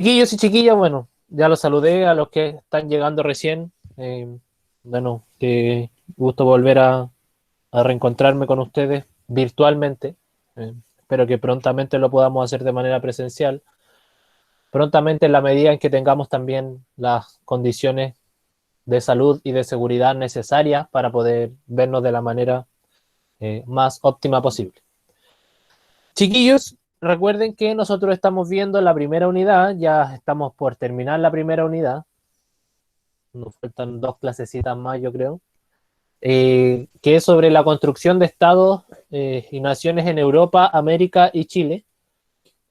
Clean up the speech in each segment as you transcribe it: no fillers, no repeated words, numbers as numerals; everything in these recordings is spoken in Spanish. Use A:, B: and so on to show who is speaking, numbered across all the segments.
A: Chiquillos y chiquillas, bueno, ya los saludé a los que están llegando recién. Bueno, qué gusto volver a reencontrarme con ustedes virtualmente. Espero que prontamente lo podamos hacer de manera presencial. Prontamente en la medida en que tengamos también las condiciones de salud y de seguridad necesarias para poder vernos de la manera más óptima posible. Chiquillos, recuerden que nosotros estamos viendo la primera unidad, ya estamos por terminar la primera unidad. Nos faltan dos clasecitas más, yo creo, que es sobre la construcción de estados y naciones en Europa, América y Chile.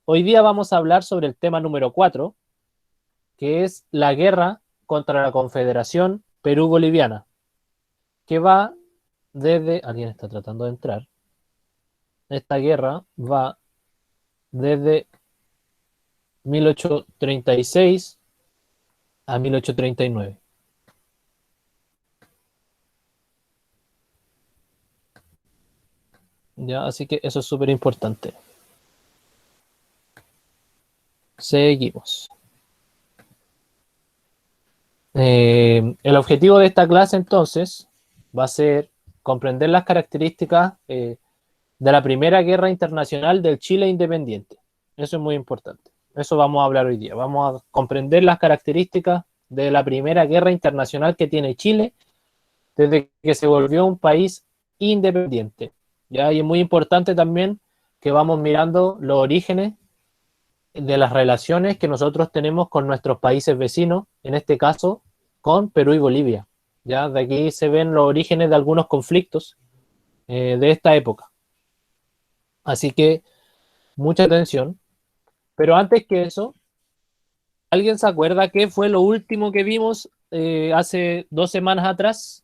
A: Hoy día vamos a hablar sobre el tema número 4, que es la guerra contra la Confederación Perú-Boliviana, que va desde... Alguien está tratando de entrar. Esta guerra va desde 1836 a 1839. ¿Ya? Así que eso es súper importante. Seguimos. El objetivo de esta clase entonces va a ser comprender las características de la Primera Guerra Internacional del Chile independiente. Eso es muy importante. Eso vamos a hablar hoy día. Vamos a comprender las características de la Primera Guerra Internacional que tiene Chile desde que se volvió un país independiente. ¿Ya? Y es muy importante también que vamos mirando los orígenes de las relaciones que nosotros tenemos con nuestros países vecinos, en este caso con Perú y Bolivia. Ya de aquí se ven los orígenes de algunos conflictos de esta época. Así que mucha atención. Pero antes que eso, ¿alguien se acuerda qué fue lo último que vimos hace 2 semanas atrás?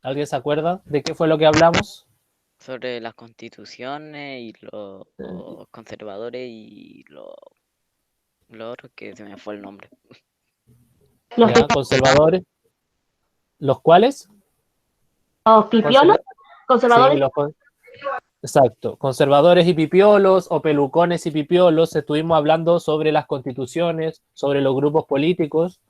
A: ¿Alguien se acuerda de qué fue lo que hablamos?
B: Sobre las constituciones y los conservadores y los otros que se me fue el nombre.
C: Los,
A: Ya, conservadores, los cuales,
C: los pipiolos,
A: Conserva sí,
C: conservadores.
A: exacto, conservadores y pipiolos o pelucones y pipiolos, estuvimos hablando sobre las constituciones, sobre los grupos políticos.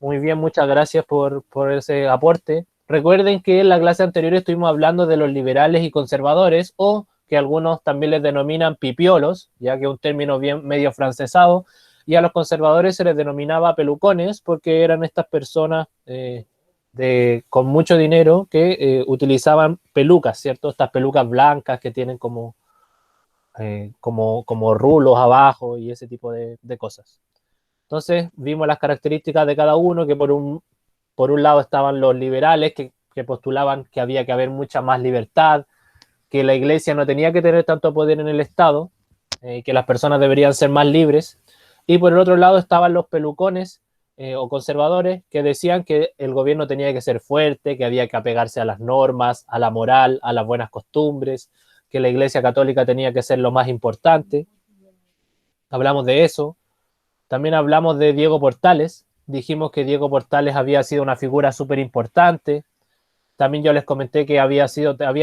A: Muy bien, muchas gracias por ese aporte. Recuerden que en la clase anterior estuvimos hablando de los liberales y conservadores, o que algunos también les denominan pipiolos, ya que es un término bien medio francesado, y a los conservadores se les denominaba pelucones porque eran estas personas con mucho dinero que utilizaban pelucas, ¿cierto? Estas pelucas blancas que tienen como rulos abajo y ese tipo de cosas. Entonces vimos las características de cada uno, que por un lado estaban los liberales que postulaban que había que haber mucha más libertad, que la iglesia no tenía que tener tanto poder en el Estado, que las personas deberían ser más libres. Y por el otro lado estaban los pelucones o conservadores que decían que el gobierno tenía que ser fuerte, que había que apegarse a las normas, a la moral, a las buenas costumbres, que la iglesia católica tenía que ser lo más importante. Hablamos de eso. También hablamos de Diego Portales. Dijimos que Diego Portales había sido una figura súper importante. También yo les comenté que había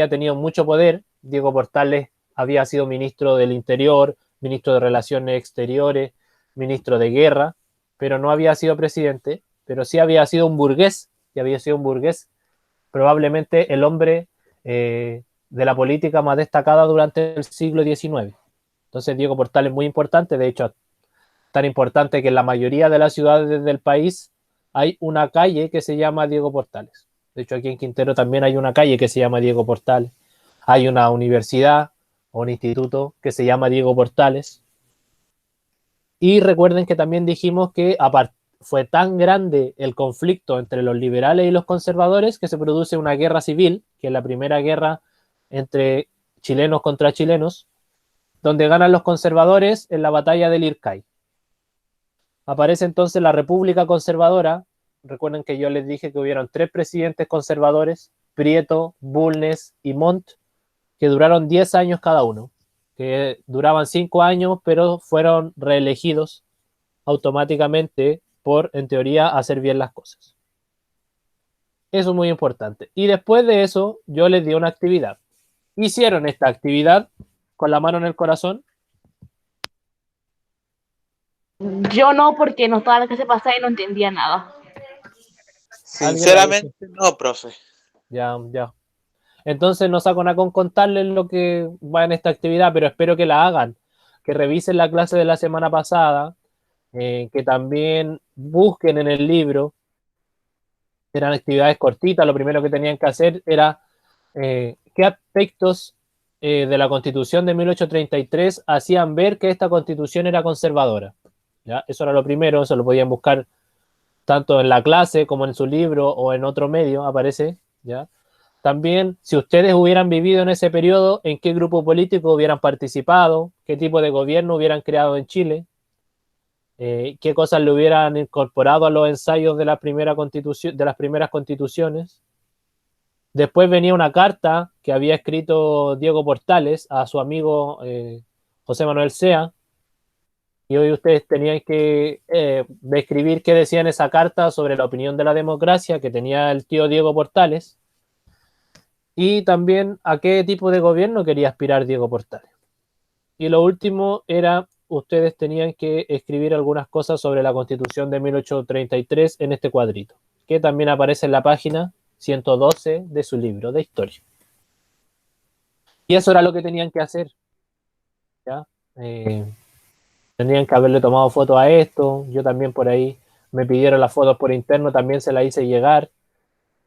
A: tenido mucho poder. Diego Portales había sido ministro del Interior, ministro de Relaciones Exteriores, ministro de Guerra, pero no había sido presidente, pero sí había sido un burgués, y había sido un burgués, probablemente el hombre de la política más destacada durante el siglo XIX. Entonces Diego Portales es muy importante, de hecho tan importante que en la mayoría de las ciudades del país hay una calle que se llama Diego Portales. De hecho, aquí en Quintero también hay una calle que se llama Diego Portales. Hay una universidad o un instituto que se llama Diego Portales. Y recuerden que también dijimos que fue tan grande el conflicto entre los liberales y los conservadores que se produce una guerra civil, que es la primera guerra entre chilenos contra chilenos, donde ganan los conservadores en la batalla del Ircay. Aparece entonces la República Conservadora. Recuerden que yo les dije que hubieron 3 presidentes conservadores, Prieto, Bulnes y Montt, que duraron 10 años cada uno, que duraban 5 años, pero fueron reelegidos automáticamente por, en teoría, hacer bien las cosas. Eso es muy importante. Y después de eso, yo les di una actividad. Hicieron esta actividad con la mano en el corazón.
C: Yo no, porque no estaba en la clase pasada y no entendía nada.
A: ¿Alguien la hizo?
D: Sinceramente, no, profe.
A: Ya, ya. Entonces no saco nada con contarles lo que va en esta actividad, pero espero que la hagan, que revisen la clase de la semana pasada, que también busquen en el libro. Eran actividades cortitas, lo primero que tenían que hacer era qué aspectos de la Constitución de 1833 hacían ver que esta Constitución era conservadora. ¿Ya? Eso era lo primero, eso lo podían buscar tanto en la clase como en su libro o en otro medio, aparece, ¿ya? También, si ustedes hubieran vivido en ese periodo, ¿en qué grupo político hubieran participado? ¿Qué tipo de gobierno hubieran creado en Chile? ¿Qué cosas le hubieran incorporado a los ensayos de la primera constitución, de las primeras constituciones? Después venía una carta que había escrito Diego Portales a su amigo José Manuel Sea, y hoy ustedes tenían que describir qué decía en esa carta sobre la opinión de la democracia que tenía el tío Diego Portales, y también a qué tipo de gobierno quería aspirar Diego Portales. Y lo último era, ustedes tenían que escribir algunas cosas sobre la Constitución de 1833 en este cuadrito, que también aparece en la página 112 de su libro de historia. Y eso era lo que tenían que hacer, ¿ya? Tenían que haberle tomado fotos a esto. Yo también por ahí me pidieron las fotos por interno, también se las hice llegar.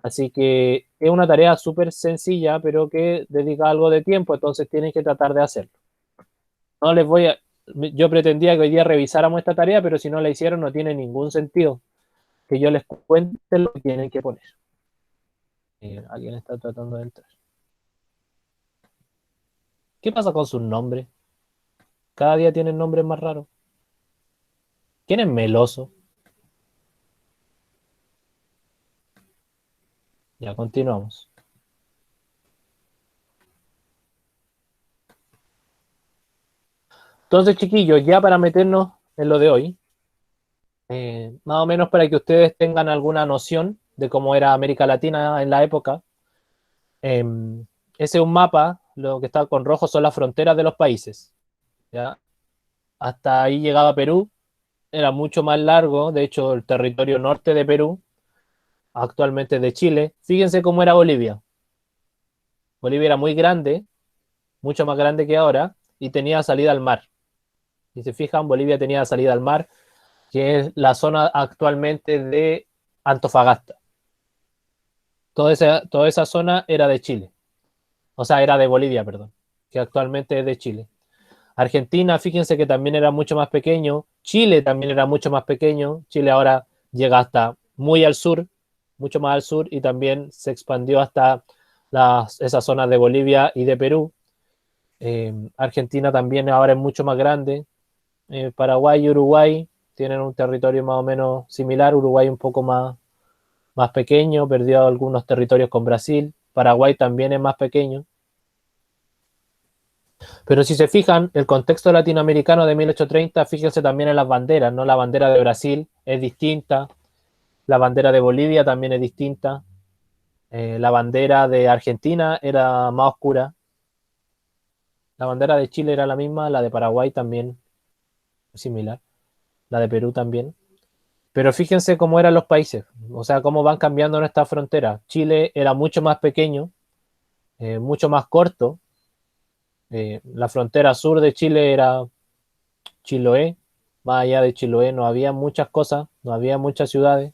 A: Así que es una tarea súper sencilla, pero que dedica algo de tiempo, entonces tienen que tratar de hacerlo. No les voy a... Yo pretendía que hoy día revisáramos esta tarea, pero si no la hicieron no tiene ningún sentido que yo les cuente lo que tienen que poner. Alguien está tratando de entrar. ¿Qué pasa con sus nombres? Cada día tienen nombres más raros. ¿Quién es Meloso? Ya, continuamos. Entonces, chiquillos, ya para meternos en lo de hoy, más o menos para que ustedes tengan alguna noción de cómo era América Latina en la época, ese es un mapa, lo que está con rojo son las fronteras de los países. ¿Ya? Hasta ahí llegaba Perú, era mucho más largo, de hecho el territorio norte de Perú, actualmente de Chile. Fíjense cómo era Bolivia. Bolivia era muy grande, mucho más grande que ahora, y tenía salida al mar. Si se fijan, Bolivia tenía salida al mar, que es la zona actualmente de Antofagasta. Toda esa zona era de Chile, o sea, era de Bolivia, perdón, que actualmente es de Chile. Argentina, fíjense que también era mucho más pequeño. Chile también era mucho más pequeño. Chile ahora llega hasta muy al sur, mucho más al sur, y también se expandió hasta esas zonas de Bolivia y de Perú. Argentina también ahora es mucho más grande. Paraguay y Uruguay tienen un territorio más o menos similar. Uruguay un poco más pequeño, perdió algunos territorios con Brasil. Paraguay también es más pequeño. Pero si se fijan, el contexto latinoamericano de 1830, fíjense también en las banderas, ¿no? La bandera de Brasil es distinta, la bandera de Bolivia también es distinta, la bandera de Argentina era más oscura, la bandera de Chile era la misma, la de Paraguay también similar, la de Perú también. Pero fíjense cómo eran los países, o sea, cómo van cambiando nuestras fronteras. Chile era mucho más pequeño, mucho más corto. La frontera sur de Chile era Chiloé. Más allá de Chiloé no había muchas cosas, no había muchas ciudades,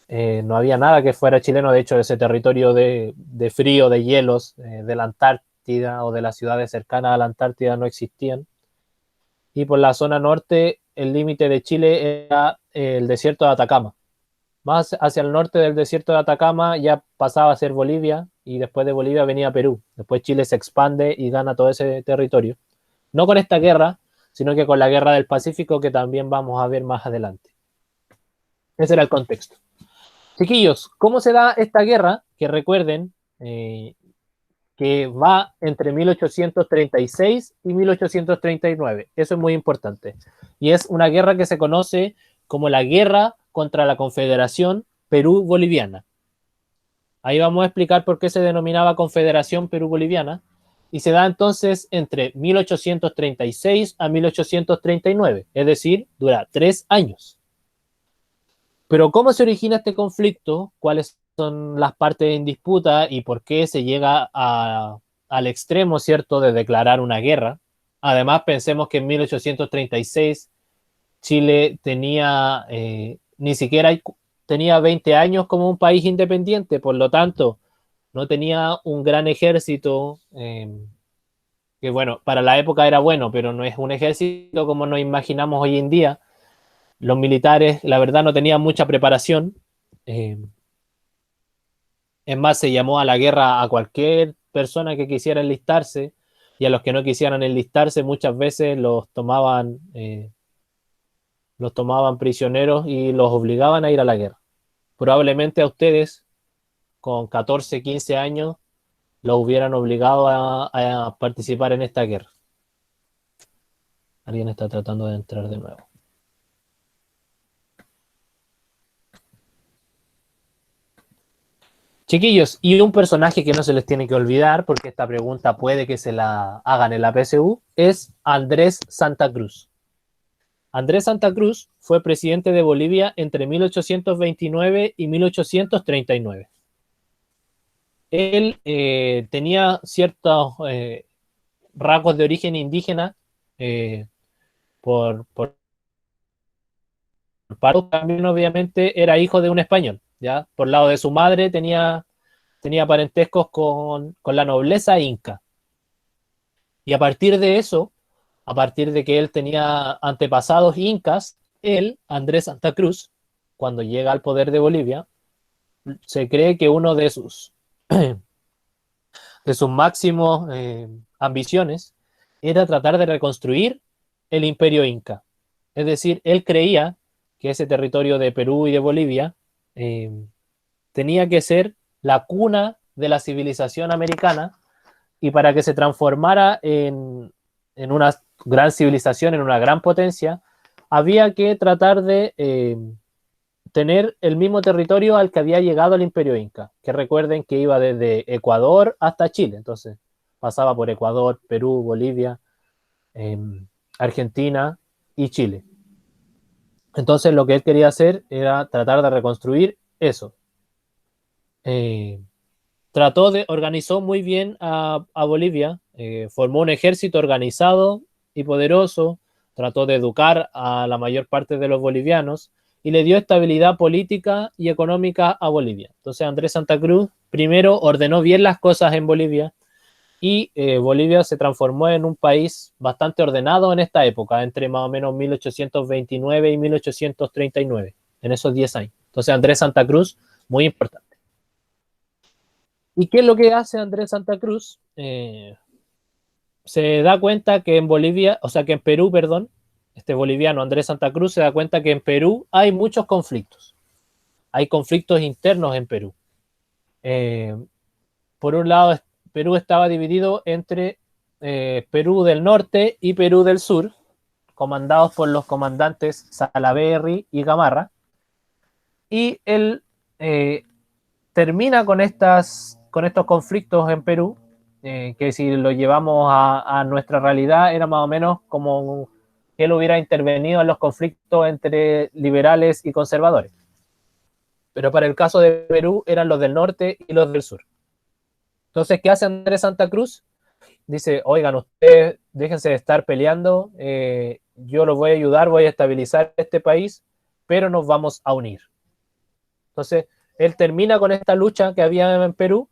A: no había nada que fuera chileno. De hecho, ese territorio de frío, de hielos, de la Antártida o de las ciudades cercanas a la Antártida no existían. Y por la zona norte, el límite de Chile era el desierto de Atacama. Más hacia el norte del desierto de Atacama ya pasaba a ser Bolivia, y después de Bolivia venía Perú. Después Chile se expande y gana todo ese territorio. No con esta guerra, sino que con la guerra del Pacífico, que también vamos a ver más adelante. Ese era el contexto. Chiquillos, ¿cómo se da esta guerra? Que recuerden que va entre 1836 y 1839. Eso es muy importante. Y es una guerra que se conoce como la guerra contra la Confederación Perú-Boliviana. Ahí vamos a explicar por qué se denominaba Confederación Perú-Boliviana. y se da entonces entre 1836 a 1839, es decir, dura 3 años. Pero ¿cómo se origina este conflicto? ¿Cuáles son las partes en disputa y por qué se llega al extremo, ¿cierto?, de declarar una guerra? Además, pensemos que en 1836 Chile tenía ni siquiera tenía 20 años como un país independiente, por lo tanto, no tenía un gran ejército, que bueno, para la época era bueno, pero no es un ejército como nos imaginamos hoy en día. Los militares, la verdad, no tenían mucha preparación. Eh, es más, se llamó a la guerra a cualquier persona que quisiera enlistarse, y a los que no quisieran enlistarse muchas veces los tomaban prisioneros y los obligaban a ir a la guerra. Probablemente a ustedes, con 14, 15 años, los hubieran obligado a participar en esta guerra. Alguien está tratando de entrar de nuevo. Chiquillos, y un personaje que no se les tiene que olvidar, porque esta pregunta puede que se la hagan en la PSU, es Andrés Santa Cruz. Andrés Santa Cruz fue presidente de Bolivia entre 1829 y 1839. Él tenía ciertos rasgos de origen indígena, por también obviamente era hijo de un español, ¿ya? Por lado de su madre tenía parentescos con la nobleza inca. Y a partir de eso, a partir de que él tenía antepasados incas, él, Andrés Santa Cruz, cuando llega al poder de Bolivia, se cree que uno de sus máximos ambiciones era tratar de reconstruir el imperio inca. Es decir, él creía que ese territorio de Perú y de Bolivia tenía que ser la cuna de la civilización americana, y para que se transformara en una gran civilización, en una gran potencia, había que tratar de tener el mismo territorio al que había llegado el imperio inca, que recuerden que iba desde Ecuador hasta Chile, entonces pasaba por Ecuador, Perú, Bolivia, Argentina y Chile. Entonces lo que él quería hacer era tratar de reconstruir eso. Organizó muy bien a Bolivia, formó un ejército organizado y poderoso, trató de educar a la mayor parte de los bolivianos y le dio estabilidad política y económica a Bolivia. Entonces Andrés Santa Cruz primero ordenó bien las cosas en Bolivia, y Bolivia se transformó en un país bastante ordenado en esta época, entre más o menos 1829 y 1839, en esos 10 años. Entonces Andrés Santa Cruz, muy importante. ¿Y qué es lo que hace Andrés Santa Cruz? Se da cuenta que en Bolivia, o sea que en Perú, perdón, este boliviano Andrés Santa Cruz se da cuenta que en Perú hay muchos conflictos. Hay conflictos internos en Perú. Por un lado, Perú estaba dividido entre Perú del Norte y Perú del Sur, comandados por los comandantes Salaverry y Gamarra. Y él termina con estos conflictos en Perú, que si lo llevamos a nuestra realidad era más o menos como que él hubiera intervenido en los conflictos entre liberales y conservadores. Pero para el caso de Perú eran los del norte y los del sur. Entonces, ¿qué hace Andrés Santa Cruz? Dice, oigan, ustedes déjense de estar peleando, yo los voy a ayudar, voy a estabilizar este país, pero nos vamos a unir. Entonces, él termina con esta lucha que había en Perú,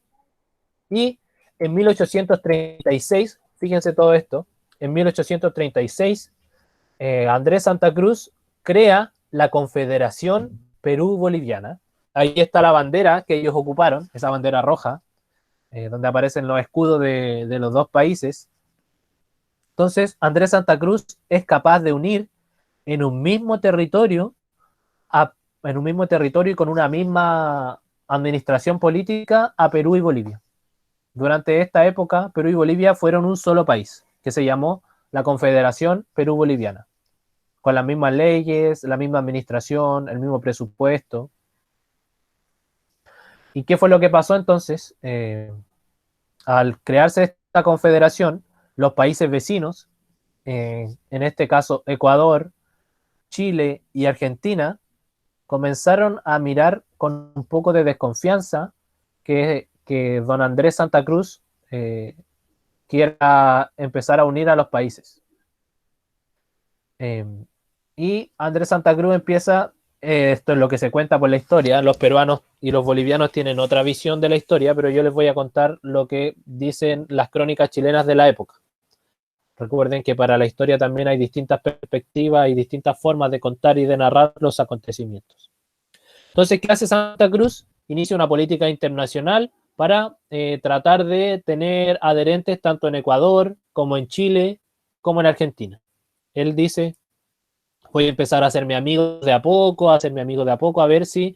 A: y en 1836, fíjense todo esto, en 1836, Andrés Santa Cruz crea la Confederación Perú-Boliviana. Ahí está la bandera que ellos ocuparon, esa bandera roja, donde aparecen los escudos de los dos países. Entonces, Andrés Santa Cruz es capaz de unir en un mismo territorio y con una misma administración política a Perú y Bolivia. Durante esta época, Perú y Bolivia fueron un solo país, que se llamó la Confederación Perú-Boliviana, con las mismas leyes, la misma administración, el mismo presupuesto. ¿Y qué fue lo que pasó entonces? Al crearse esta confederación, los países vecinos, en este caso Ecuador, Chile y Argentina, comenzaron a mirar con un poco de desconfianza que don Andrés Santa Cruz quiera empezar a unir a los países. Y Andrés Santa Cruz empieza, esto es lo que se cuenta por la historia, los peruanos y los bolivianos tienen otra visión de la historia, pero yo les voy a contar lo que dicen las crónicas chilenas de la época. Recuerden que para la historia también hay distintas perspectivas y distintas formas de contar y de narrar los acontecimientos. Entonces, ¿qué hace Santa Cruz? Inicia una política internacional para tratar de tener adherentes tanto en Ecuador como en Chile como en Argentina. Él dice, voy a empezar a hacerme amigo de a poco, a ver si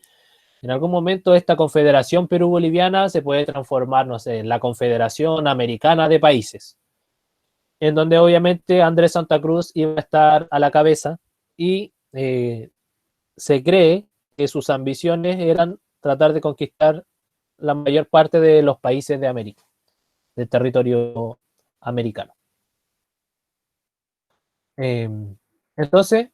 A: en algún momento esta confederación Perú-Boliviana se puede transformar, no sé, en la Confederación Americana de Países, en donde obviamente Andrés Santa Cruz iba a estar a la cabeza y se cree que sus ambiciones eran tratar de conquistar la mayor parte de los países de América, del territorio americano. Entonces,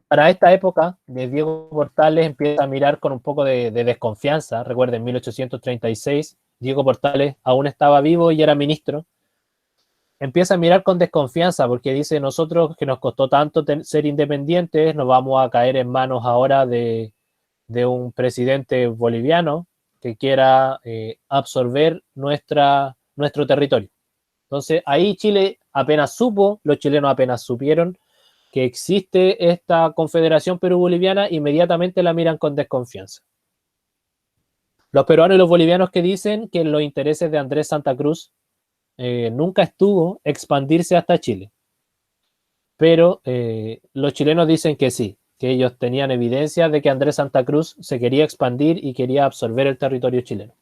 A: para esta época, Diego Portales empieza a mirar con un poco de desconfianza. Recuerden, en 1836, Diego Portales aún estaba vivo y era ministro. Empieza a mirar con desconfianza porque dice, nosotros que nos costó tanto ser independientes, nos vamos a caer en manos ahora de un presidente boliviano que quiera absorber nuestro territorio. Entonces, ahí Chile apenas supo, los chilenos apenas supieron que existe esta confederación Perú-Boliviana, inmediatamente la miran con desconfianza. Los peruanos y los bolivianos que dicen que en los intereses de Andrés Santa Cruz nunca estuvo expandirse hasta Chile. Pero los chilenos dicen que sí, que ellos tenían evidencia de que Andrés Santa Cruz se quería expandir y quería absorber el territorio chileno.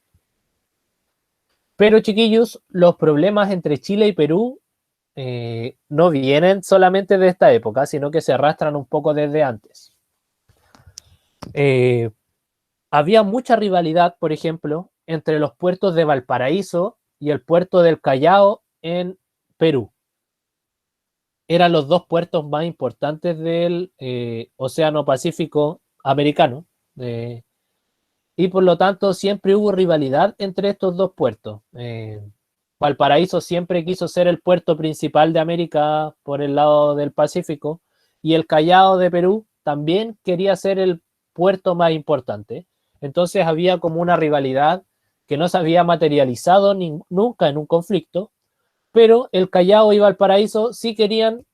A: Pero, chiquillos, los problemas entre Chile y Perú no vienen solamente de esta época, sino que se arrastran un poco desde antes. Había mucha rivalidad, por ejemplo, entre los puertos de Valparaíso y el puerto del Callao en Perú. Eran los dos puertos más importantes del Océano Pacífico americano. Y por lo tanto siempre hubo rivalidad entre estos dos puertos. Valparaíso siempre quiso ser el puerto principal de América por el lado del Pacífico, y el Callao de Perú también quería ser el puerto más importante. Entonces había como una rivalidad que no se había materializado nunca en un conflicto, pero el Callao y Valparaíso sí querían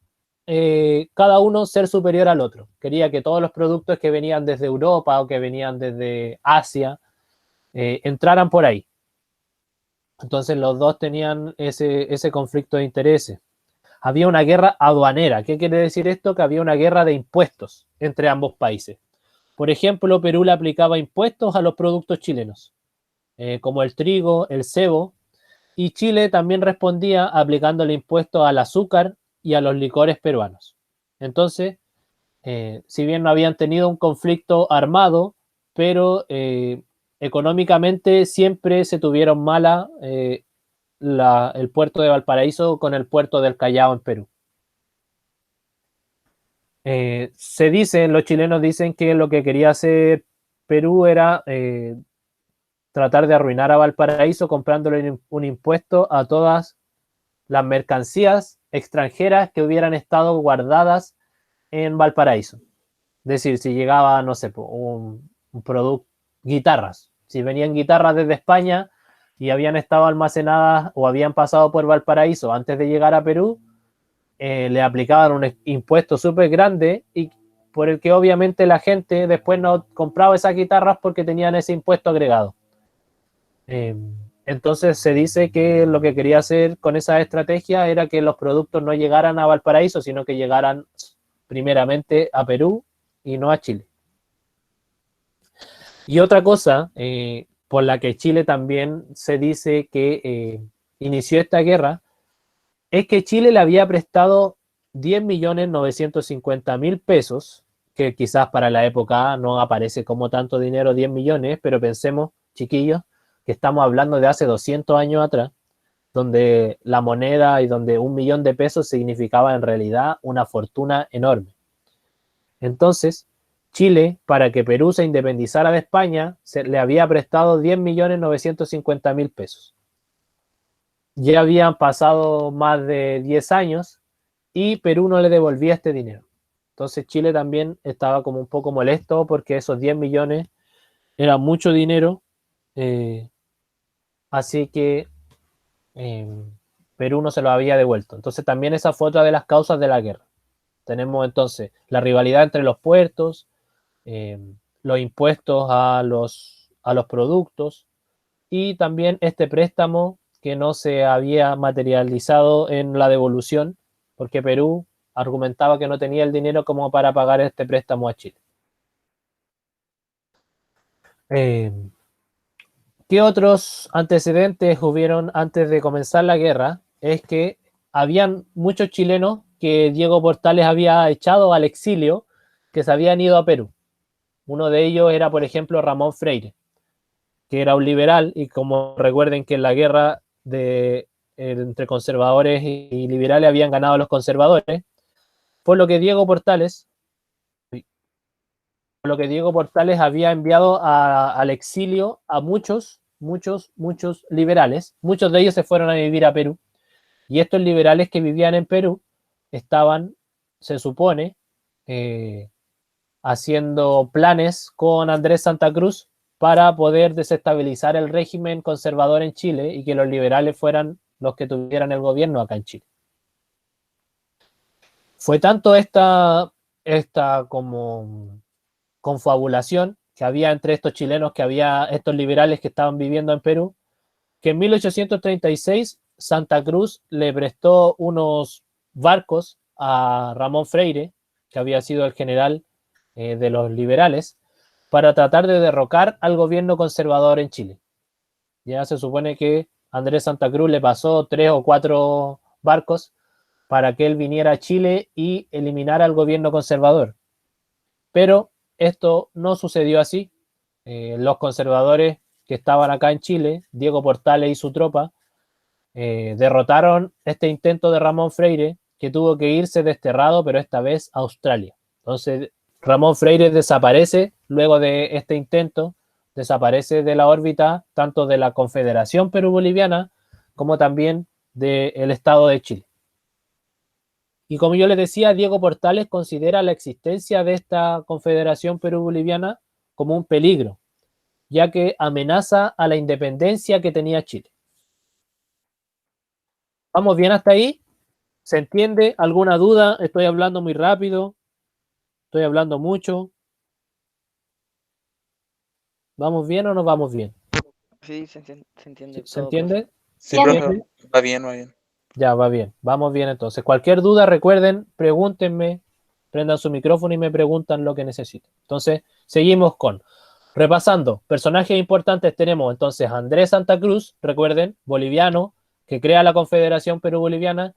A: cada uno ser superior al otro. Quería que todos los productos que venían desde Europa o que venían desde Asia entraran por ahí. Entonces los dos tenían ese conflicto de intereses. Había una guerra aduanera. ¿Qué quiere decir esto? Que había una guerra de impuestos entre ambos países. Por ejemplo, Perú le aplicaba impuestos a los productos chilenos, como el trigo, el cebo, y Chile también respondía aplicándole impuestos al azúcar y a los licores peruanos. Entonces, si bien no habían tenido un conflicto armado, pero económicamente siempre se tuvieron mala el puerto de Valparaíso con el puerto del Callao en Perú. Se dice, los chilenos dicen que lo que quería hacer Perú era tratar de arruinar a Valparaíso comprándole un impuesto a todas las mercancías extranjeras que hubieran estado guardadas en Valparaíso. Es decir, si llegaba, no sé, un producto, guitarras. Si venían guitarras desde España y habían estado almacenadas o habían pasado por Valparaíso antes de llegar a Perú, le aplicaban un impuesto súper grande y por el que obviamente la gente después no compraba esas guitarras porque tenían ese impuesto agregado. Entonces se dice que lo que quería hacer con esa estrategia era que los productos no llegaran a Valparaíso, sino que llegaran primeramente a Perú y no a Chile. Y otra cosa por la que Chile también se dice que inició esta guerra es que Chile le había prestado 10.950.000 pesos, que quizás para la época no aparece como tanto dinero, 10 millones, pero pensemos, chiquillos, que estamos hablando de hace 200 años atrás. donde la moneda y donde 1 millón de pesos significaba en realidad una fortuna enorme. Entonces, Chile, para que Perú se independizara de España, le había prestado 10.950.000 pesos. Ya habían pasado más de 10 años y Perú no le devolvía este dinero. Entonces Chile también estaba como un poco molesto porque esos 10 millones era mucho dinero, así que Perú no se lo había devuelto. Entonces también esa fue otra de las causas de la guerra. Tenemos entonces la rivalidad entre los puertos, los impuestos a los productos y también este préstamo que no se había materializado en la devolución porque Perú argumentaba que no tenía el dinero como para pagar este préstamo a Chile. ¿Qué otros antecedentes hubieron antes de comenzar la guerra? Es que habían muchos chilenos que Diego Portales había echado al exilio, que se habían ido a Perú. Uno de ellos era, por ejemplo, Ramón Freire, que era un liberal, y como recuerden que en la guerra entre conservadores y liberales habían ganado los conservadores, por lo que Diego Portales había enviado al exilio a muchos liberales. Muchos de ellos se fueron a vivir a Perú. Y estos liberales que vivían en Perú estaban, se supone, haciendo planes con Andrés Santa Cruz para poder desestabilizar el régimen conservador en Chile y que los liberales fueran los que tuvieran el gobierno acá en Chile. Fue tanto esta como confabulación que había entre estos chilenos, que había estos liberales que estaban viviendo en Perú, que en 1836 Santa Cruz le prestó unos barcos a Ramón Freire, que había sido el general de los liberales, para tratar de derrocar al gobierno conservador en Chile. Ya se supone que Andrés Santa Cruz le pasó 3 o 4 barcos para que él viniera a Chile y eliminara al gobierno conservador. Pero esto no sucedió así. Los conservadores que estaban acá en Chile, Diego Portales y su tropa, derrotaron este intento de Ramón Freire, que tuvo que irse desterrado, pero esta vez a Australia. Entonces, Ramón Freire desaparece luego de este intento, desaparece de la órbita tanto de la Confederación Perú-Boliviana como también del Estado de Chile. Y como yo les decía, Diego Portales considera la existencia de esta Confederación Perú-Boliviana como un peligro, ya que amenaza a la independencia que tenía Chile. ¿Vamos bien hasta ahí? ¿Se entiende? ¿Alguna duda? ¿Estoy hablando muy rápido? ¿Estoy hablando mucho? ¿Vamos bien o no vamos bien?
B: Sí, se entiende
A: ¿Se
B: todo,
A: entiende?
D: Sí,
C: Sí,
D: profe, va bien, va bien.
A: Ya, va bien. Vamos bien entonces. Cualquier duda, recuerden, pregúntenme, prendan su micrófono y me preguntan lo que necesiten. Entonces, seguimos repasando. Personajes importantes tenemos entonces a Andrés Santa Cruz, recuerden, boliviano, que crea la Confederación Perú-Boliviana.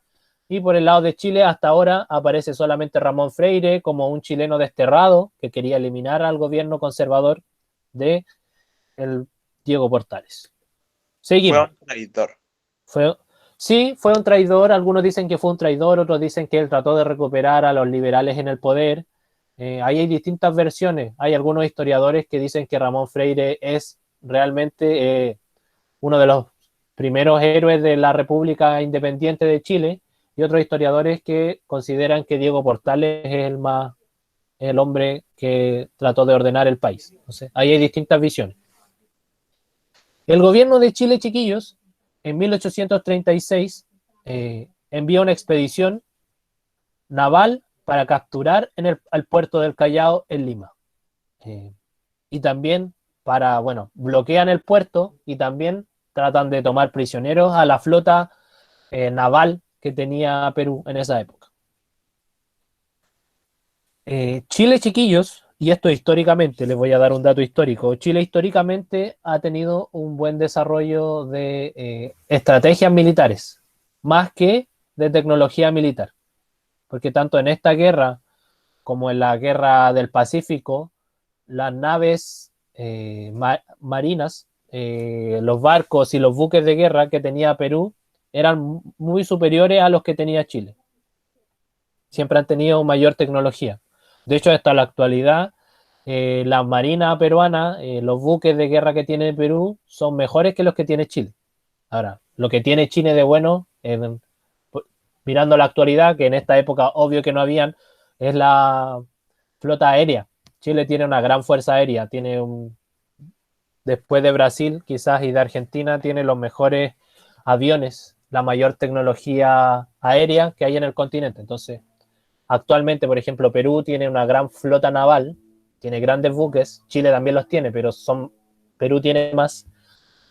A: Y por el lado de Chile, hasta ahora aparece solamente Ramón Freire como un chileno desterrado que quería eliminar al gobierno conservador de el Diego Portales. Seguimos.
D: Fue un traidor.
A: Sí, fue un traidor. Algunos dicen que fue un traidor, otros dicen que él trató de recuperar a los liberales en el poder. Ahí hay distintas versiones. Hay algunos historiadores que dicen que Ramón Freire es realmente uno de los primeros héroes de la República Independiente de Chile, y otros historiadores que consideran que Diego Portales es el hombre que trató de ordenar el país. Entonces, ahí hay distintas visiones. El gobierno de Chile, chiquillos, en 1836 envía una expedición naval para capturar al puerto del Callao en Lima. Y también bloquean el puerto y también tratan de tomar prisioneros a la flota naval que tenía Perú en esa época. Chile, chiquillos, y esto históricamente, les voy a dar un dato histórico, Chile históricamente ha tenido un buen desarrollo de estrategias militares, más que de tecnología militar, porque tanto en esta guerra como en la guerra del Pacífico, las naves marinas, los barcos y los buques de guerra que tenía Perú eran muy superiores a los que tenía Chile. Siempre han tenido mayor tecnología. De hecho, hasta la actualidad, la marina peruana, los buques de guerra que tiene Perú son mejores que los que tiene Chile. Ahora, lo que tiene Chile de bueno, mirando la actualidad, que en esta época obvio que no habían, es la flota aérea. Chile tiene una gran fuerza aérea, después de Brasil quizás y de Argentina, tiene los mejores aviones, la mayor tecnología aérea que hay en el continente. Entonces, actualmente, por ejemplo, Perú tiene una gran flota naval, tiene grandes buques, Chile también los tiene, pero Perú tiene más,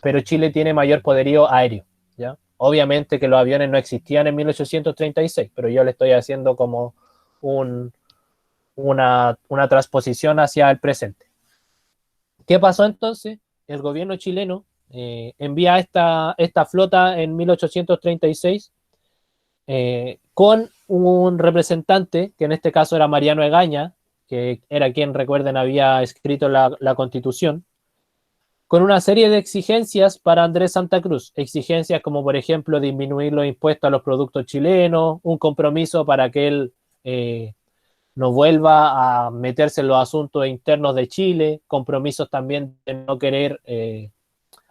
A: pero Chile tiene mayor poderío aéreo, ¿ya? Obviamente que los aviones no existían en 1836, pero yo le estoy haciendo como una transposición hacia el presente. ¿Qué pasó entonces? El gobierno chileno envía esta flota en 1836 con un representante, que en este caso era Mariano Egaña, que era quien, recuerden, había escrito la Constitución, con una serie de exigencias para Andrés Santa Cruz. Exigencias como, por ejemplo, disminuir los impuestos a los productos chilenos, un compromiso para que él no vuelva a meterse en los asuntos internos de Chile, compromisos también de no querer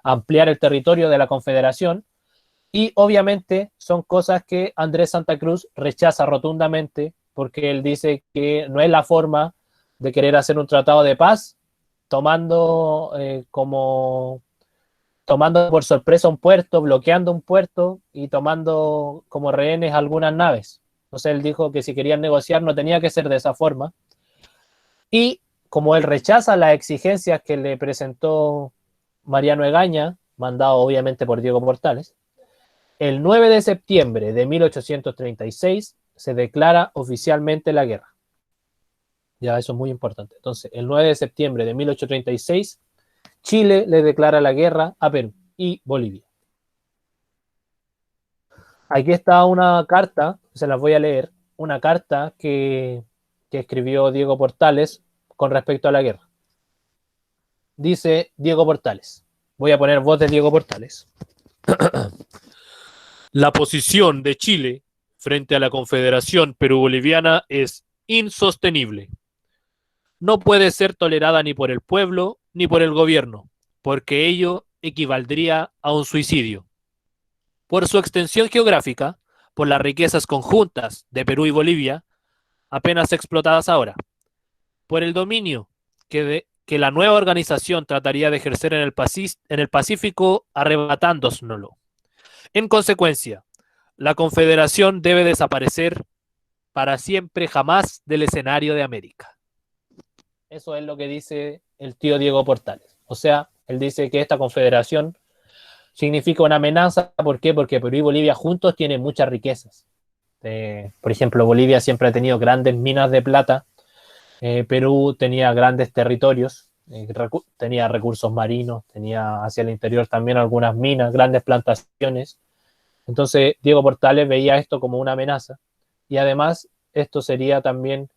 A: ampliar el territorio de la Confederación. Y obviamente son cosas que Andrés Santa Cruz rechaza rotundamente porque él dice que no es la forma de querer hacer un tratado de paz tomando por sorpresa un puerto, bloqueando un puerto y tomando como rehenes algunas naves. Entonces él dijo que si querían negociar no tenía que ser de esa forma. Y como él rechaza las exigencias que le presentó Mariano Egaña, mandado obviamente por Diego Portales, el 9 de septiembre de 1836 se declara oficialmente la guerra. Ya, eso es muy importante. Entonces, el 9 de septiembre de 1836, Chile le declara la guerra a Perú y Bolivia. Aquí está una carta, se las voy a leer, una carta que escribió Diego Portales con respecto a la guerra. Dice Diego Portales, voy a poner voz de Diego Portales. La posición de Chile frente a la Confederación Perú-Boliviana es insostenible. No puede ser tolerada ni por el pueblo ni por el gobierno, porque ello equivaldría a un suicidio. Por su extensión geográfica, por las riquezas conjuntas de Perú y Bolivia, apenas explotadas ahora, por el dominio que la nueva organización trataría de ejercer en el Pacífico arrebatándonoslo. En consecuencia, la Confederación debe desaparecer para siempre jamás del escenario de América. Eso es lo que dice el tío Diego Portales. O sea, él dice que esta confederación significa una amenaza. ¿Por qué? Porque Perú y Bolivia juntos tienen muchas riquezas. Por ejemplo, Bolivia siempre ha tenido grandes minas de plata. Perú tenía grandes territorios, tenía recursos marinos, tenía hacia el interior también algunas minas, grandes plantaciones. Entonces, Diego Portales veía esto como una amenaza. Y además, esto sería también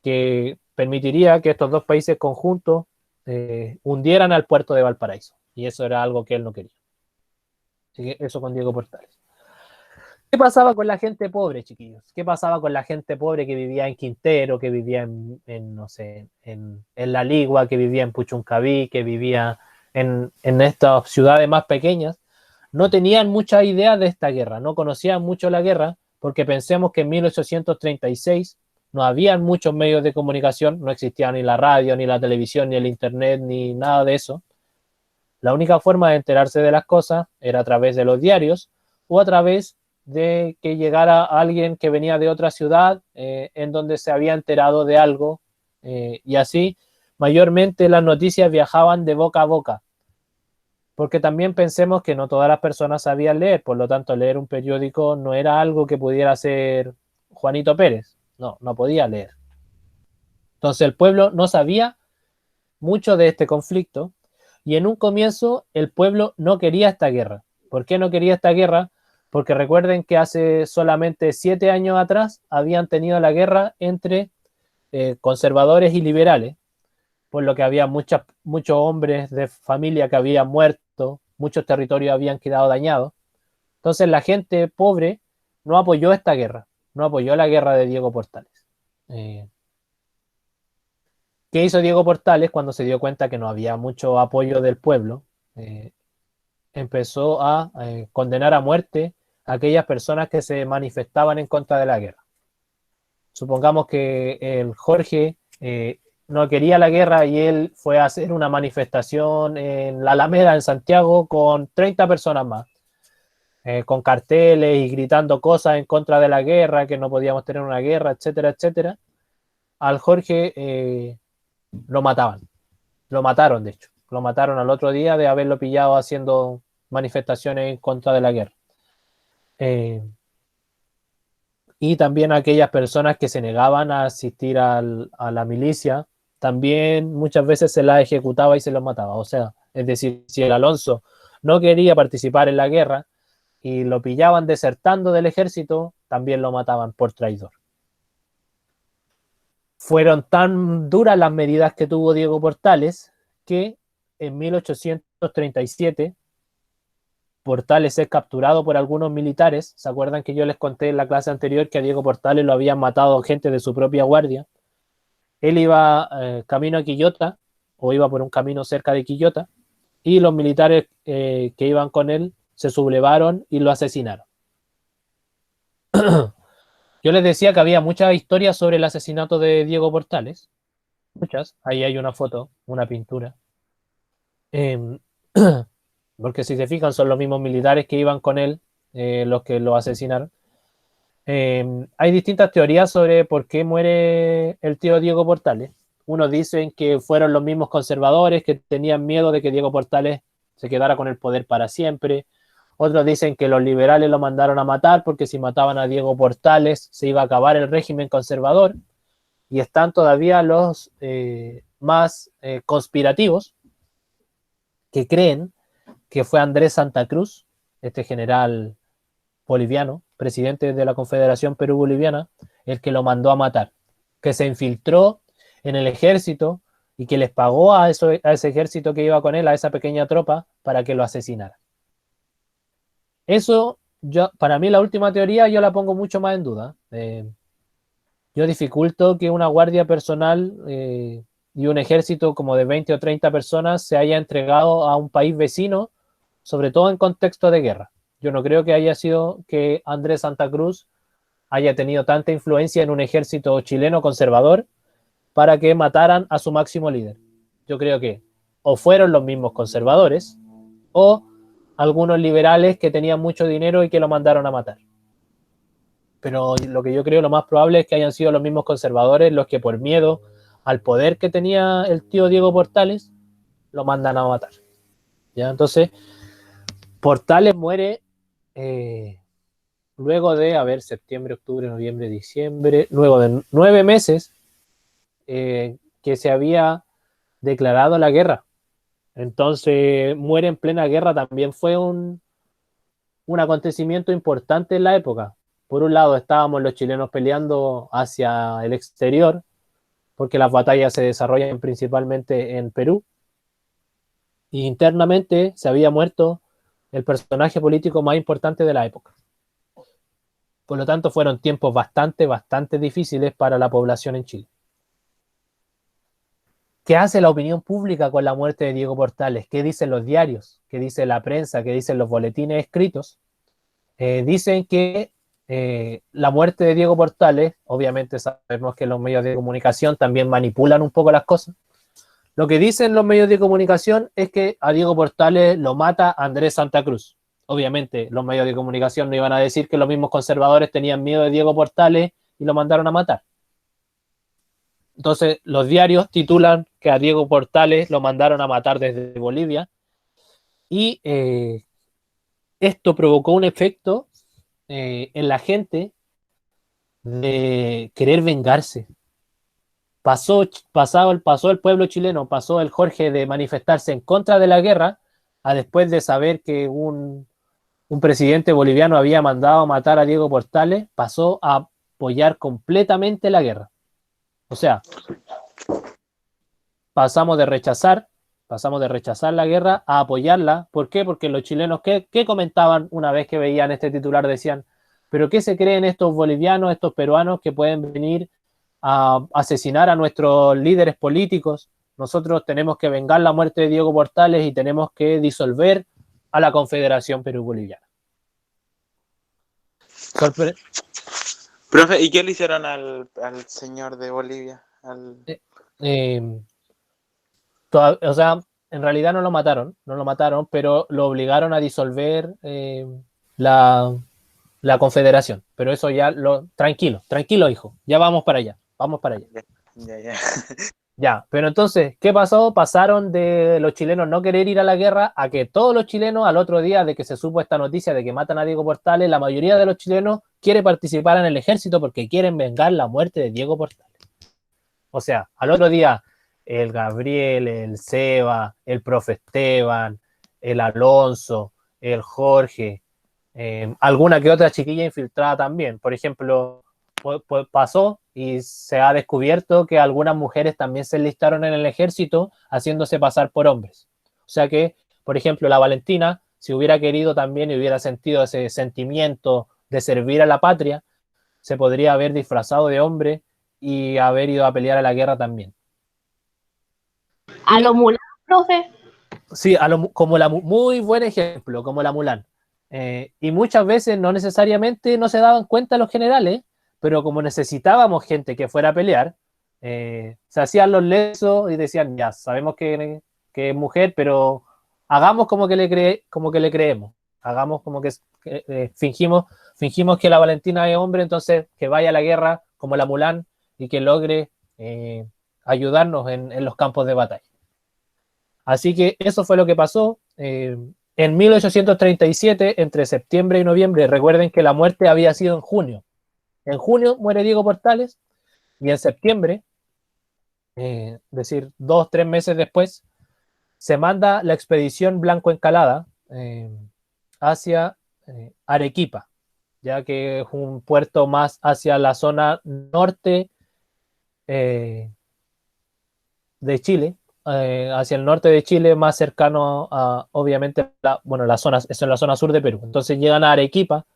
A: que permitiría que estos dos países conjuntos hundieran al puerto de Valparaíso. Y eso era algo que él no quería. Así que eso con Diego Portales. ¿Qué pasaba con la gente pobre, chiquillos? ¿Qué pasaba con la gente pobre que vivía en Quintero, que vivía en La Ligua, que vivía en Puchuncaví, que vivía en estas ciudades más pequeñas? No tenían mucha idea de esta guerra, no conocían mucho la guerra, porque pensemos que en 1836 no habían muchos medios de comunicación, no existía ni la radio, ni la televisión, ni el internet, ni nada de eso. La única forma de enterarse de las cosas era a través de los diarios o a través de que llegara alguien que venía de otra ciudad en donde se había enterado de algo y así mayormente las noticias viajaban de boca a boca. Porque también pensemos que no todas las personas sabían leer, por lo tanto leer un periódico no era algo que pudiera hacer Juanito Pérez, no podía leer. Entonces el pueblo no sabía mucho de este conflicto y en un comienzo el pueblo no quería esta guerra. ¿Por qué no quería esta guerra? Porque recuerden que hace solamente 7 años atrás habían tenido la guerra entre conservadores y liberales, por lo que había muchos hombres de familia que habían muerto, muchos territorios habían quedado dañados. Entonces la gente pobre no apoyó esta guerra, no apoyó la guerra de Diego Portales. ¿Qué hizo Diego Portales cuando se dio cuenta que no había mucho apoyo del pueblo? Empezó a condenar a muerte a aquellas personas que se manifestaban en contra de la guerra. Supongamos que el Jorge no quería la guerra y él fue a hacer una manifestación en la Alameda, en Santiago, con 30 personas más, con carteles y gritando cosas en contra de la guerra, que no podíamos tener una guerra, etcétera, etcétera. Al Jorge lo mataban. Lo mataron, de hecho. Lo mataron al otro día de haberlo pillado haciendo manifestaciones en contra de la guerra. Y también aquellas personas que se negaban a asistir a la milicia, también muchas veces se las ejecutaba y se los mataba. O sea, es decir, si el Alonso no quería participar en la guerra y lo pillaban desertando del ejército, también lo mataban por traidor. Fueron tan duras las medidas que tuvo Diego Portales que en 1837 Portales es capturado por algunos militares. ¿Se acuerdan que yo les conté en la clase anterior que a Diego Portales lo habían matado gente de su propia guardia? Él iba camino a Quillota, o iba por un camino cerca de Quillota, y los militares que iban con él se sublevaron y lo asesinaron. Yo les decía que había muchas historias sobre el asesinato de Diego Portales. Muchas. Ahí hay una foto, una pintura. Porque si se fijan son los mismos militares que iban con él los que lo asesinaron. Hay distintas teorías sobre por qué muere el tío Diego Portales. Unos dicen que fueron los mismos conservadores que tenían miedo de que Diego Portales se quedara con el poder para siempre. Otros dicen que los liberales lo mandaron a matar porque si mataban a Diego Portales se iba a acabar el régimen conservador. Y están todavía los más conspirativos que creen que fue Andrés Santa Cruz, este general boliviano, presidente de la Confederación Perú-Boliviana, el que lo mandó a matar, que se infiltró en el ejército y que les pagó a ese ejército que iba con él, a esa pequeña tropa, para que lo asesinara. Eso, para mí la última teoría yo la pongo mucho más en duda. Yo dificulto que una guardia personal y un ejército como de 20 o 30 personas se haya entregado a un país vecino, sobre todo en contexto de guerra. Yo no creo que haya sido que Andrés Santa Cruz haya tenido tanta influencia en un ejército chileno conservador para que mataran a su máximo líder. Yo creo que o fueron los mismos conservadores o algunos liberales que tenían mucho dinero y que lo mandaron a matar. Pero lo que yo creo lo más probable es que hayan sido los mismos conservadores los que por miedo al poder que tenía el tío Diego Portales lo mandan a matar. ¿Ya? Entonces, Portales muere luego de, septiembre, octubre, noviembre, diciembre, luego de 9 meses que se había declarado la guerra. Entonces, muere en plena guerra también fue un acontecimiento importante en la época. Por un lado estábamos los chilenos peleando hacia el exterior, porque las batallas se desarrollan principalmente en Perú, y internamente se había muerto el personaje político más importante de la época. Por lo tanto, fueron tiempos bastante difíciles para la población en Chile. ¿Qué hace la opinión pública con la muerte de Diego Portales? ¿Qué dicen los diarios? ¿Qué dice la prensa? ¿Qué dicen los boletines escritos? Dicen que la muerte de Diego Portales, obviamente sabemos que los medios de comunicación también manipulan un poco las cosas. Lo que dicen los medios de comunicación es que a Diego Portales lo mata Andrés Santa Cruz. Obviamente los medios de comunicación no iban a decir que los mismos conservadores tenían miedo de Diego Portales y lo mandaron a matar. Entonces los diarios titulan que a Diego Portales lo mandaron a matar desde Bolivia y esto provocó un efecto en la gente de querer vengarse. Pasó el pueblo chileno, pasó el Jorge de manifestarse en contra de la guerra a después de saber que un presidente boliviano había mandado a matar a Diego Portales, pasó a apoyar completamente la guerra. O sea, pasamos de rechazar Pasamos de rechazar la guerra a apoyarla. ¿Por qué? Porque los chilenos, ¿qué comentaban una vez que veían este titular? Decían, ¿pero qué se creen estos bolivianos, estos peruanos que pueden venir a asesinar a nuestros líderes políticos? Nosotros tenemos que vengar la muerte de Diego Portales y tenemos que disolver a la Confederación Perú-Boliviana.
D: Profe, ¿y qué le hicieron al señor de Bolivia?
A: O sea, en realidad no lo mataron, pero lo obligaron a disolver la Confederación. Pero eso ya tranquilo, hijo, ya vamos para allá.
D: Ya.
A: Ya, pero entonces, ¿qué pasó? Pasaron de los chilenos no querer ir a la guerra a que todos los chilenos, al otro día de que se supo esta noticia de que matan a Diego Portales, la mayoría de los chilenos quiere participar en el ejército porque quieren vengar la muerte de Diego Portales. O sea, al otro día, el Gabriel, el Seba, el profe Esteban, el Alonso, el Jorge, alguna que otra chiquilla infiltrada también. Por ejemplo, pasó y se ha descubierto que algunas mujeres también se enlistaron en el ejército haciéndose pasar por hombres. O sea que, por ejemplo, la Valentina, si hubiera querido también y hubiera sentido ese sentimiento de servir a la patria, se podría haber disfrazado de hombre y haber ido a pelear a la guerra también.
C: A lo Mulan, profe.
A: Sí, muy buen ejemplo, como la Mulan. Y muchas veces no necesariamente no se daban cuenta los generales, pero como necesitábamos gente que fuera a pelear, se hacían los lesos y decían, ya, sabemos que es mujer, pero hagamos como que le creemos. Hagamos como que fingimos que la Valentina es hombre, entonces que vaya a la guerra como la Mulan y que logre ayudarnos en los campos de batalla. Así que eso fue lo que pasó. En 1837, entre septiembre y noviembre, recuerden que la muerte había sido en junio. En junio muere Diego Portales y en septiembre, es decir, 2-3 meses después, se manda la expedición Blanco Encalada hacia Arequipa, ya que es un puerto más hacia la zona norte de Chile, hacia el norte de Chile, más cercano a, obviamente, es en la zona sur de Perú. Entonces llegan a Arequipa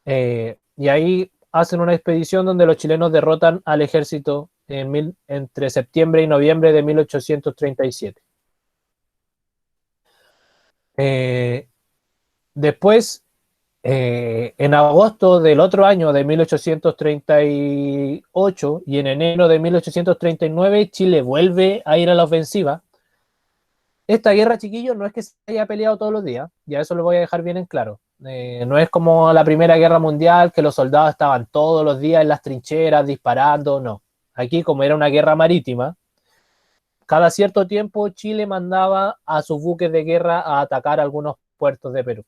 A: y ahí hacen una expedición donde los chilenos derrotan al ejército entre septiembre y noviembre de 1837. Después, en agosto del otro año de 1838 y en enero de 1839, Chile vuelve a ir a la ofensiva. Esta guerra, chiquillos, no es que se haya peleado todos los días, ya eso lo voy a dejar bien en claro. No es como la Primera Guerra Mundial, que los soldados estaban todos los días en las trincheras disparando, no. Aquí, como era una guerra marítima, cada cierto tiempo Chile mandaba a sus buques de guerra a atacar algunos puertos de Perú.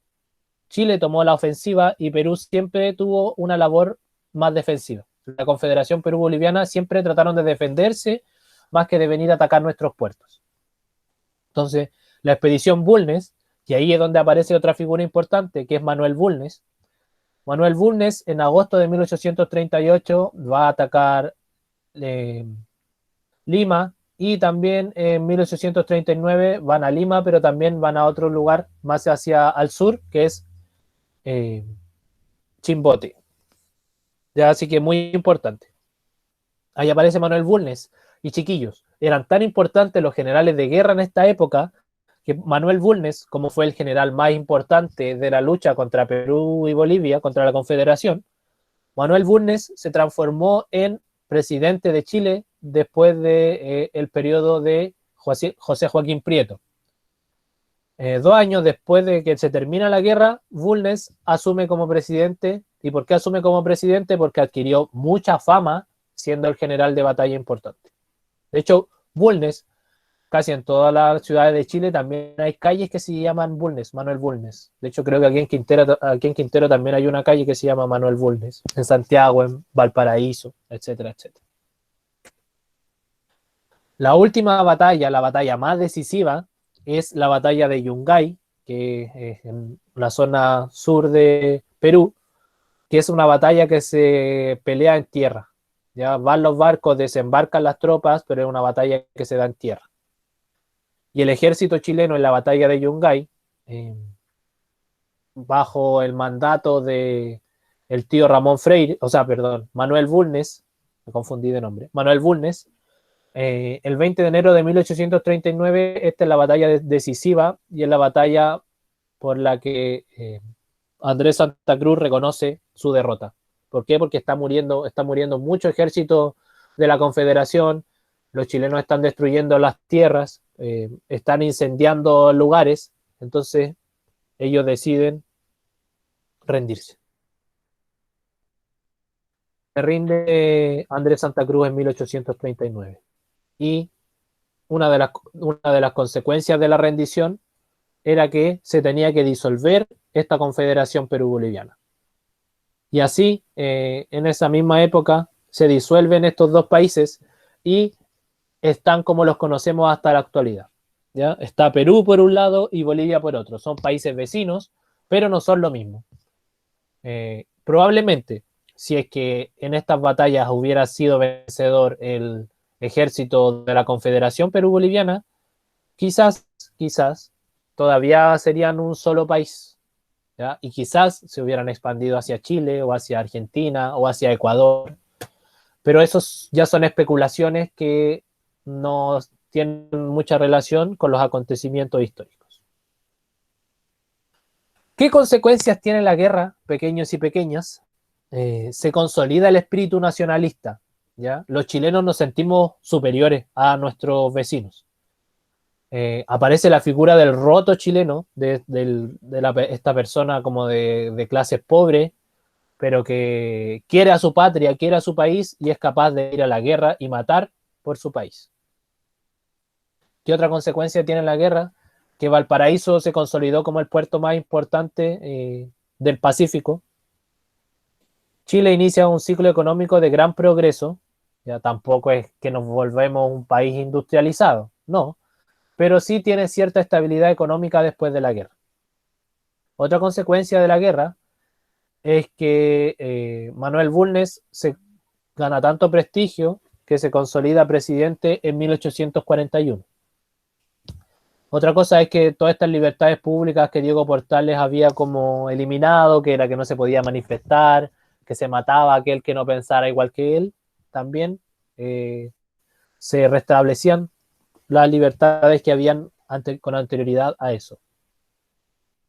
A: Chile tomó la ofensiva y Perú siempre tuvo una labor más defensiva. La Confederación Perú-Boliviana siempre trataron de defenderse más que de venir a atacar nuestros puertos. Entonces, la expedición Bulnes, y ahí es donde aparece otra figura importante, que es Manuel Bulnes. Manuel Bulnes, en agosto de 1838, va a atacar Lima, y también en 1839 van a Lima, pero también van a otro lugar más hacia al sur, que es Chimbote. Ya, así que muy importante. Ahí aparece Manuel Bulnes. Y chiquillos, eran tan importantes los generales de guerra en esta época que Manuel Bulnes, como fue el general más importante de la lucha contra Perú y Bolivia, contra la Confederación, Manuel Bulnes se transformó en presidente de Chile después de el periodo de José Joaquín Prieto. 2 años después de que se termina la guerra, Bulnes asume como presidente. ¿Y por qué asume como presidente? Porque adquirió mucha fama siendo el general de batalla importante. De hecho, Bulnes, casi en todas las ciudades de Chile también hay calles que se llaman Bulnes, Manuel Bulnes. De hecho, creo que aquí en Quintero también hay una calle que se llama Manuel Bulnes. En Santiago, en Valparaíso, etcétera, etcétera. La última batalla, la batalla más decisiva, es la batalla de Yungay, que es en la zona sur de Perú, que es una batalla que se pelea en tierra. Ya van los barcos, desembarcan las tropas, pero es una batalla que se da en tierra. y el ejército chileno en la batalla de Yungay, bajo el mandato de el tío Ramón Freire, o sea, perdón, Manuel Bulnes, me confundí de nombre, Manuel Bulnes, el 20 de enero de 1839, esta es la batalla decisiva y es la batalla por la que Andrés Santa Cruz reconoce su derrota. ¿Por qué? Porque está muriendo mucho ejército de la Confederación, los chilenos están destruyendo las tierras, están incendiando lugares, entonces ellos deciden rendirse. Se rinde Andrés Santa Cruz en 1839 y una de las consecuencias de la rendición era que se tenía que disolver esta Confederación Perú-Boliviana. Y así, en esa misma época, se disuelven estos dos países y están como los conocemos hasta la actualidad. ¿Ya? Está Perú por un lado y Bolivia por otro. Son países vecinos, pero no son lo mismo. Probablemente, si es que en estas batallas hubiera sido vencedor el ejército de la Confederación Perú-Boliviana, quizás todavía serían un solo país, ¿ya? Y quizás se hubieran expandido hacia Chile o hacia Argentina o hacia Ecuador, pero esos ya son especulaciones que no tienen mucha relación con los acontecimientos históricos. ¿Qué consecuencias tiene la guerra, pequeños y pequeñas? Se consolida el espíritu nacionalista, ¿ya? Los chilenos nos sentimos superiores a nuestros vecinos. Aparece la figura del roto chileno, esta persona como de clases pobres, pero que quiere a su patria, quiere a su país y es capaz de ir a la guerra y matar por su país. ¿Qué otra consecuencia tiene la guerra? Que Valparaíso se consolidó como el puerto más importante del Pacífico. Chile inicia un ciclo económico de gran progreso, ya tampoco es que nos volvemos un país industrializado, no, pero sí tiene cierta estabilidad económica después de la guerra. Otra consecuencia de la guerra es que Manuel Bulnes se gana tanto prestigio que se consolida presidente en 1841. Otra cosa es que todas estas libertades públicas que Diego Portales había como eliminado, que era que no se podía manifestar, que se mataba a aquel que no pensara igual que él, también se restablecían las libertades que habían con anterioridad a eso.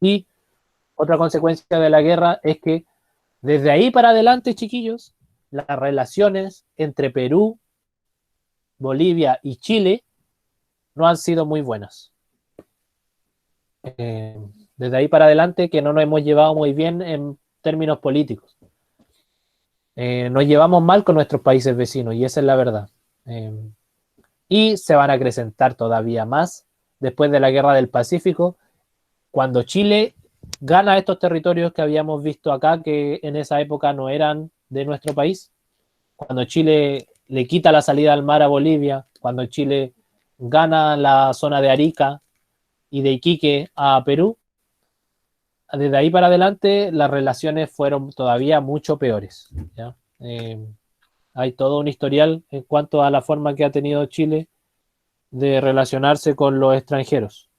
A: Y otra consecuencia de la guerra es que desde ahí para adelante, chiquillos, las relaciones entre Perú, Bolivia y Chile no han sido muy buenas. Desde ahí para adelante que no nos hemos llevado muy bien en términos políticos. Nos llevamos mal con nuestros países vecinos y esa es la verdad. Y se van a acrecentar todavía más después de la Guerra del Pacífico, cuando Chile gana estos territorios que habíamos visto acá, que en esa época no eran de nuestro país. Cuando Chile le quita la salida al mar a Bolivia, cuando Chile gana la zona de Arica y de Iquique a Perú, desde ahí para adelante las relaciones fueron todavía mucho peores, ¿ya? Hay todo un historial en cuanto a la forma que ha tenido Chile de relacionarse con los extranjeros.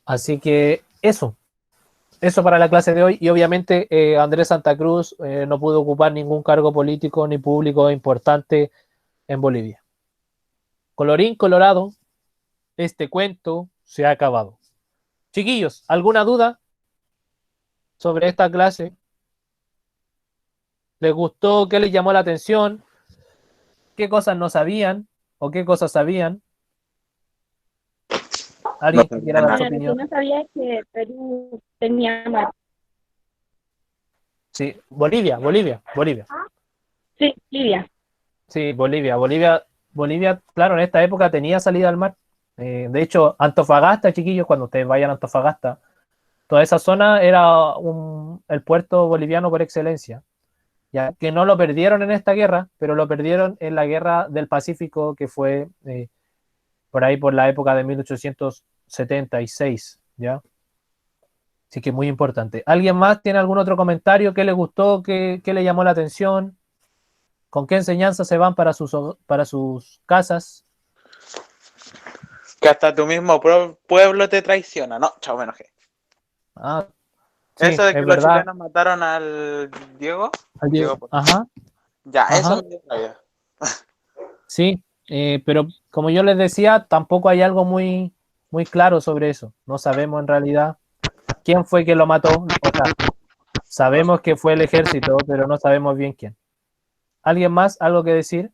A: Así que eso para la clase de hoy. Y obviamente Andrés Santa Cruz no pudo ocupar ningún cargo político ni público importante en Bolivia. Colorín colorado, este cuento se ha acabado. Chiquillos, ¿alguna duda sobre esta clase? ¿Les gustó? ¿Qué les llamó la atención? ¿Qué cosas no sabían? ¿O qué cosas sabían? ¿Alguien que quiera dar su
C: Bueno, lo que
A: opinión?
C: no sabía es que Perú tenía mar.
A: Sí, Bolivia.
C: Sí, Libia.
A: Sí, Bolivia, claro, en esta época tenía salida al mar. De hecho, Antofagasta, chiquillos, cuando ustedes vayan a Antofagasta, toda esa zona era el puerto boliviano por excelencia. Ya que no lo perdieron en esta guerra, pero lo perdieron en la guerra del Pacífico, que fue por ahí por la época de 1876, ¿ya? Así que muy importante. ¿Alguien más tiene algún otro comentario? ¿Qué le gustó? ¿Qué le llamó la atención? ¿Con qué enseñanza se van para sus casas?
D: Que hasta tu mismo pueblo te traiciona. No, chao, me enojé.
A: Ah, sí,
D: Eso de que
A: es
D: los
A: verdad.
D: chilenos mataron al Diego.
A: Al Diego.
D: Diego,
A: Ajá,
D: ya, eso
A: ajá,
D: me dio rabia.
A: sí, pero como yo les decía, tampoco hay algo muy, muy claro sobre eso. No sabemos en realidad quién fue que lo mató. O sea, sabemos que fue el ejército, pero no sabemos bien quién. ¿Alguien más? ¿Algo que decir?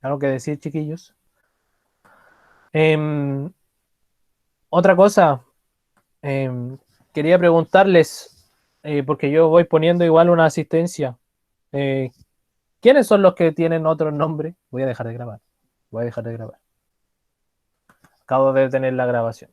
A: ¿Algo que decir, chiquillos? Em, otra cosa, em, quería preguntarles, porque yo voy poniendo igual una asistencia. eh, ¿Quiénes son los que tienen otro nombre? Voy a dejar de grabar. Voy a dejar de grabar. Acabo de detener la grabación.